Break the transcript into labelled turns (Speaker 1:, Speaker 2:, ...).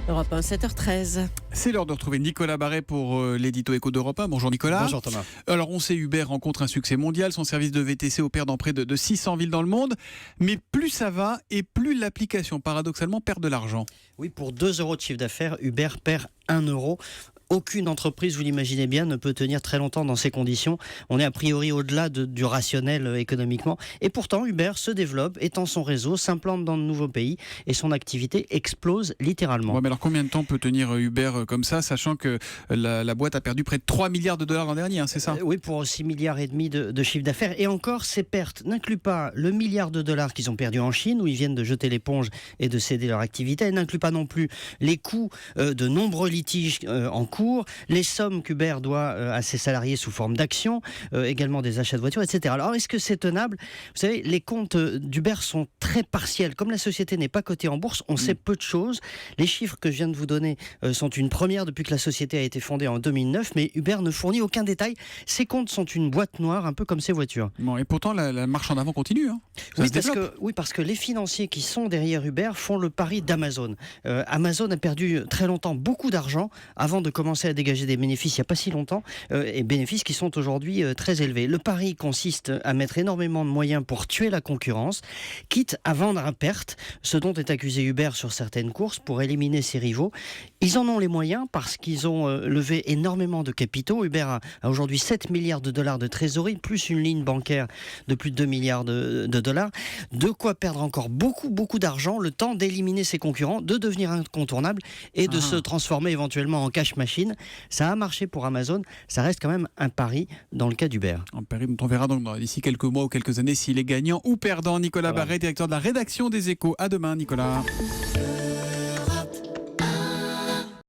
Speaker 1: Europe 1, 7h13.
Speaker 2: C'est l'heure de retrouver Nicolas Barret pour l'édito Éco d'Europe 1. Bonjour Nicolas.
Speaker 3: Bonjour Thomas.
Speaker 2: Alors on sait, Uber rencontre un succès mondial. Son service de VTC opère dans près de 600 villes dans le monde. Mais plus ça va et plus l'application, paradoxalement, perd de l'argent.
Speaker 3: Oui, pour 2 € de chiffre d'affaires, Uber perd 1 euro. Aucune entreprise, vous l'imaginez bien, ne peut tenir très longtemps dans ces conditions. On est a priori au-delà du rationnel économiquement. Et pourtant, Uber se développe, étend son réseau, s'implante dans de nouveaux pays et son activité explose littéralement.
Speaker 2: Bon, mais alors combien de temps peut tenir Uber comme ça, sachant que la boîte a perdu près de 3 milliards de dollars l'an dernier, c'est ça?
Speaker 3: Oui, pour 6,5 milliards de chiffre d'affaires. Et encore, ces pertes n'incluent pas le milliard de dollars qu'ils ont perdu en Chine, où ils viennent de jeter l'éponge et de céder leur activité. Elles n'incluent pas non plus les coûts de nombreux litiges en cours, les sommes qu'Uber doit à ses salariés sous forme d'actions, également des achats de voitures, etc. Alors, est-ce que c'est tenable? Vous savez, les comptes d'Uber sont très partiels. Comme la société n'est pas cotée en bourse, on sait peu de choses. Les chiffres que je viens de vous donner sont une première depuis que la société a été fondée en 2009, mais Uber ne fournit aucun détail. Ces comptes sont une boîte noire, un peu comme ses voitures.
Speaker 2: Bon, et pourtant, la marche en avant continue.
Speaker 3: Parce que les financiers qui sont derrière Uber font le pari d'Amazon. Amazon a perdu très longtemps beaucoup d'argent avant de commencer à dégager des bénéfices il n'y a pas si longtemps, et bénéfices qui sont aujourd'hui très élevés. Le pari consiste à mettre énormément de moyens pour tuer la concurrence, quitte à vendre à perte, ce dont est accusé Uber sur certaines courses pour éliminer ses rivaux. Ils en ont les moyens parce qu'ils ont levé énormément de capitaux. Uber a aujourd'hui 7 milliards de dollars de trésorerie, plus une ligne bancaire de plus de 2 milliards de dollars. De quoi perdre encore beaucoup d'argent, le temps d'éliminer ses concurrents, de devenir incontournable et de se transformer éventuellement en cash machine. Ça a marché pour Amazon, ça reste quand même un pari dans le cas d'Uber.
Speaker 2: Un pari dont on verra donc d'ici quelques mois ou quelques années s'il est gagnant ou perdant. Nicolas Barret, directeur de la rédaction des Échos. À demain Nicolas.